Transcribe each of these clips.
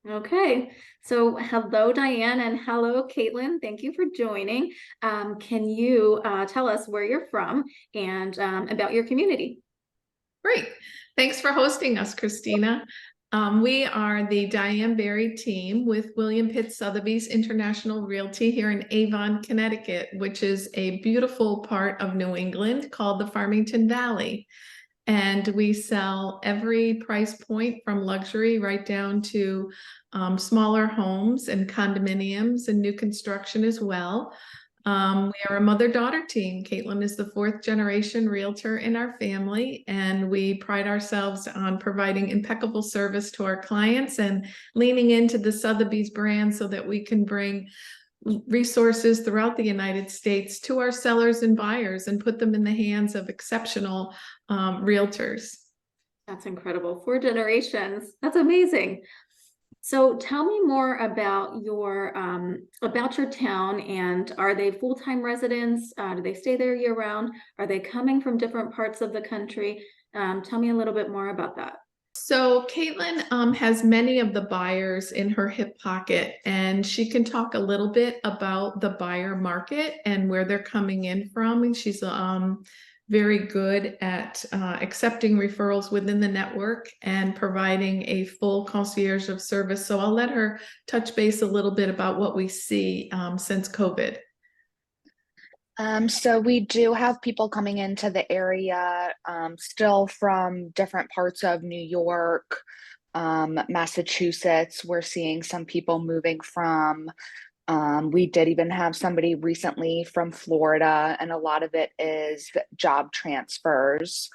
Okay, so hello, Diane, and hello, Caitlin. Thank you for joining. Can you tell us where you're from and about your community? Great. Thanks for hosting us, Christina. We are the Diane Barry team with William Pitt Sotheby's International Realty here in Avon, Connecticut, which is a beautiful part of New England called the Farmington Valley. And we sell every price point from luxury right down to smaller homes and condominiums and new construction as well. We are a mother-daughter team. Caitlin is the fourth generation realtor in our family, and we pride ourselves on providing impeccable service to our clients and leaning into the Sotheby's brand so that we can bring resources throughout the United States to our sellers and buyers and put them in the hands of exceptional realtors. That's incredible. 4 generations. That's amazing. So tell me more about your town, and are they full-time residents? Do they stay there year round? Are they coming from different parts of the country? Tell me a little bit more about that. So Caitlin has many of the buyers in her hip pocket, and she can talk a little bit about the buyer market and where they're coming in from. And she's very good at accepting referrals within the network and providing a full concierge of service. So I'll let her touch base a little bit about what we see since COVID. So we do have people coming into the area, still from different parts of New York, Massachusetts. We're seeing some people moving from, we did even have somebody recently from Florida, and a lot of it is job transfers.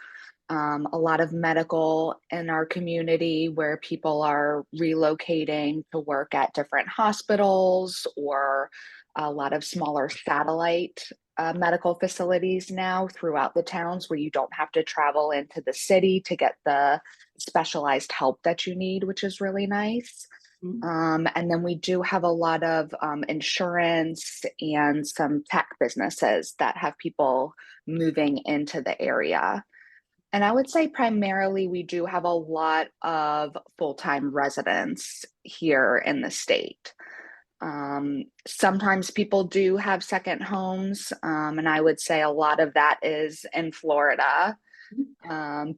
A lot of medical in our community where people are relocating to work at different hospitals or a lot of smaller satellite medical facilities now throughout the towns where you don't have to travel into the city to get the specialized help that you need, which is really nice. And then we do have a lot of insurance and some tech businesses that have people moving into the area. And I would say primarily we do have a lot of full-time residents here in the state. Sometimes people do have second homes, and I would say a lot of that is in Florida.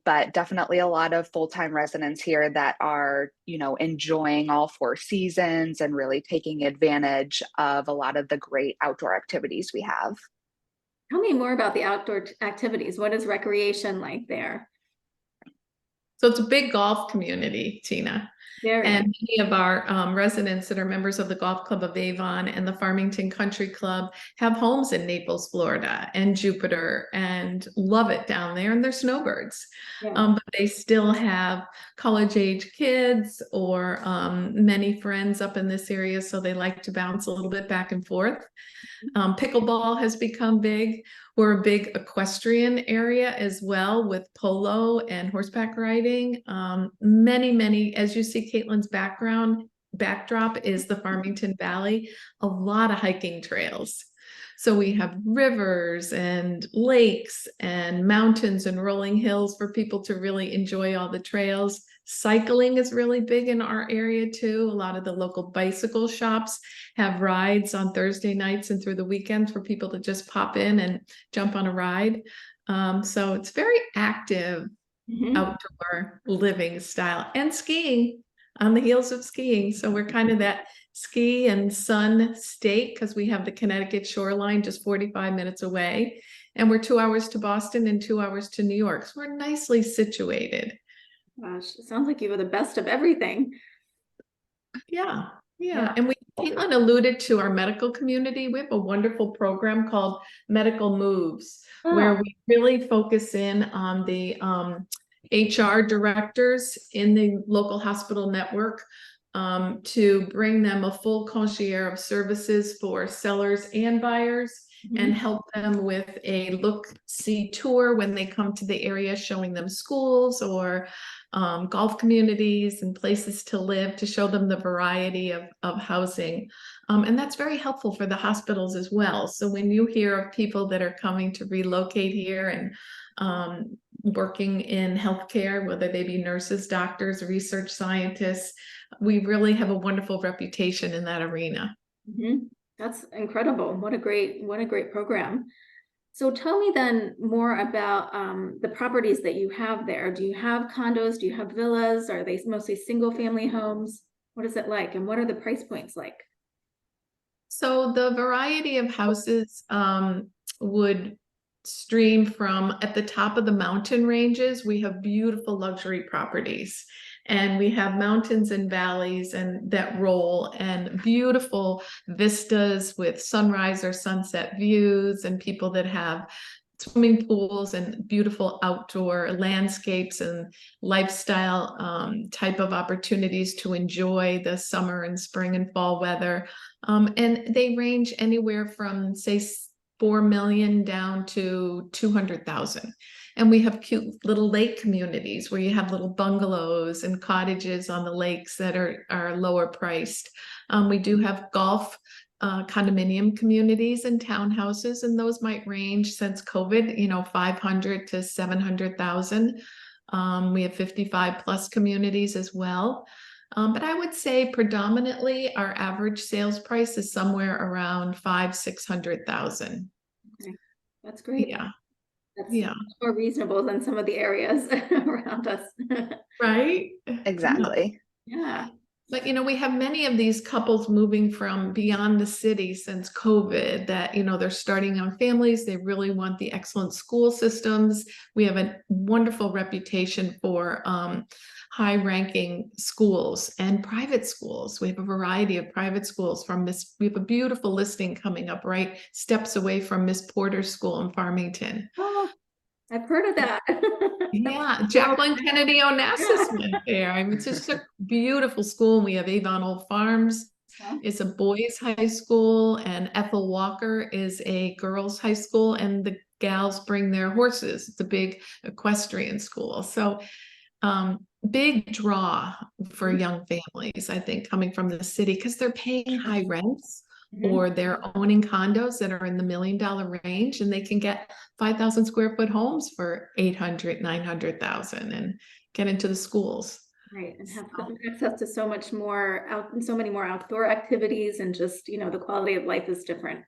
But definitely a lot of full-time residents here that are, enjoying all four seasons and really taking advantage of a lot of the great outdoor activities we have. Tell me more about the outdoor activities. What is recreation like there? So it's a big golf community, Tina. Very. And many of our residents that are members of the Golf Club of Avon and the Farmington Country Club have homes in Naples, Florida and Jupiter and love it down there. And they're snowbirds. Yeah. But they still have college age kids or many friends up in this area. So they like to bounce a little bit back and forth. Pickleball has become big. We're a big equestrian area as well with polo and horseback riding. Many, as you see, Caitlin's backdrop is the Farmington Valley, a lot of hiking trails. So we have rivers and lakes and mountains and rolling hills for people to really enjoy all the trails. Cycling is really big in our area too. A lot of the local bicycle shops have rides on Thursday nights and through the weekends for people to just pop in and jump on a ride. So it's very active outdoor living style, and skiing on the heels of skiing. So we're kind of that ski and sun state because we have the Connecticut shoreline just 45 minutes away, and we're 2 hours to Boston and 2 hours to New York. So we're nicely situated. Gosh, it sounds like you have the best of everything. Yeah. Yeah. And Caitlin alluded to our medical community. We have a wonderful program called Medical Moves, where Oh, we really focus in on the HR directors in the local hospital network to bring them a full concierge of services for sellers and buyers and help them with a look-see tour when they come to the area, showing them schools or golf communities and places to live to show them the variety of housing. And that's very helpful for the hospitals as well. So when you hear of people that are coming to relocate here and working in healthcare, whether they be nurses, doctors, research scientists. We really have a wonderful reputation in that arena. That's incredible. What a great program. So tell me then more about the properties that you have there. Do you have condos? Do you have villas? Are they mostly single family homes? What is it like? And what are the price points like? So the variety of houses would stream from at the top of the mountain ranges. We have beautiful luxury properties, and we have mountains and valleys and that roll, and beautiful vistas with sunrise or sunset views, and people that have swimming pools and beautiful outdoor landscapes and lifestyle type of opportunities to enjoy the summer and spring and fall weather. And they range anywhere from, say, 4 million down to 200,000. And we have cute little lake communities where you have little bungalows and cottages on the lakes that are lower priced. We do have golf condominium communities and townhouses, and those might range since COVID, 500 to 700,000. We have 55 plus communities as well. But I would say predominantly our average sales price is somewhere around 500,000-600,000. Okay. That's great. Yeah. That's Yeah. more reasonable than some of the areas around us. Right. Exactly. Yeah. But, we have many of these couples moving from beyond the city since COVID that, they're starting young families. They really want the excellent school systems. We have a wonderful reputation for high-ranking schools and private schools. We have a variety of private schools we have a beautiful listing coming up right steps away from Miss Porter's school in Farmington. Oh, I've heard of that. Yeah, Jacqueline Kennedy Onassis went there. I mean, it's just a beautiful school. And we have Avon Old Farms. It's a boys' high school, and Ethel Walker is a girls' high school, and the gals bring their horses. It's a big equestrian school. So big draw for young families, I think, coming from the city because they're paying high rents. Or they're owning condos that are in the $1 million range, and they can get 5,000 square foot homes for 800, 900,000 and get into the schools. Right, and have access to so many more outdoor activities, and just, the quality of life is different.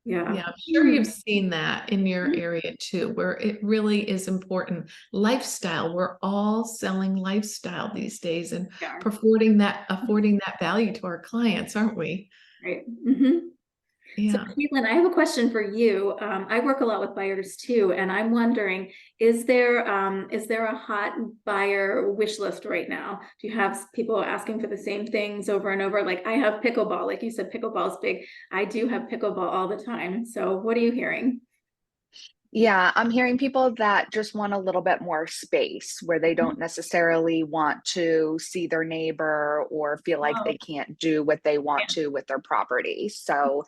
Yeah. Yeah, I'm sure you've seen that in your area too, where it really is important. Lifestyle, we're all selling lifestyle these days and affording that value to our clients, aren't we? Right. So Yeah. Caitlin, I have a question for you. I work a lot with buyers too, and I'm wondering, is there a hot buyer wish list right now? Do you have people asking for the same things over and over? Like I have pickleball, like you said, pickleball is big. I do have pickleball all the time. So what are you hearing? Yeah, I'm hearing people that just want a little bit more space where they don't necessarily want to see their neighbor or feel like they can't do what they want to with their property. So,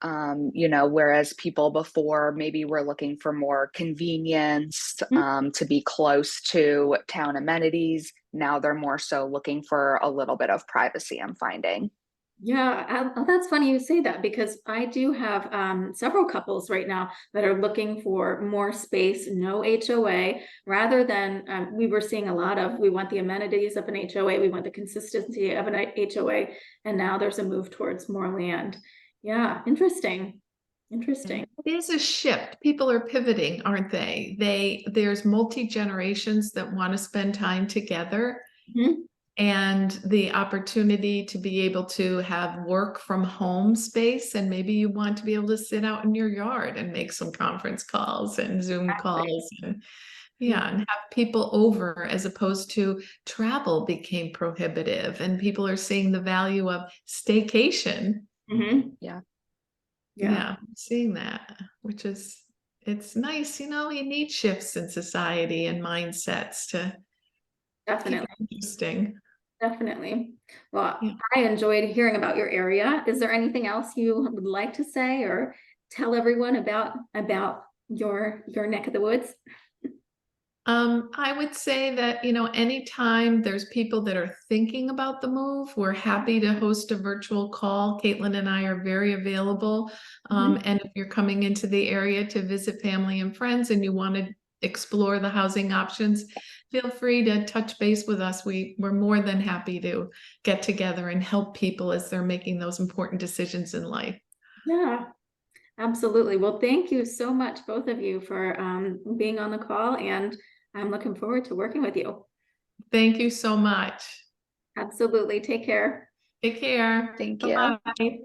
whereas people before maybe were looking for more convenience, to be close to town amenities, now they're more so looking for a little bit of privacy, I'm finding. Yeah, that's funny you say that, because I do have several couples right now that are looking for more space, no HOA, rather than we were seeing a lot of, we want the amenities of an HOA, we want the consistency of an HOA, and now there's a move towards more land. Yeah, interesting. Interesting. It is a shift. People are pivoting, aren't they? There's multi-generations that want to spend time together. And the opportunity to be able to have work from home space, and maybe you want to be able to sit out in your yard and make some conference calls and Zoom calls and and have people over, as opposed to travel became prohibitive, and people are seeing the value of staycation. Yeah, seeing that, which is, it's nice, you need shifts in society and mindsets to keep it interesting. Definitely. Well, I enjoyed hearing about your area. Is there anything else you would like to say or tell everyone about your neck of the woods? I would say that, anytime there's people that are thinking about the move, we're happy to host a virtual call. Caitlin and I are very available. And if you're coming into the area to visit family and friends and you want to explore the housing options, feel free to touch base with us. We're more than happy to get together and help people as they're making those important decisions in life. Yeah, absolutely. Well, thank you so much, both of you, for being on the call, and I'm looking forward to working with you. Thank you so much. Absolutely. Take care. Take care. Thank you. Bye-bye.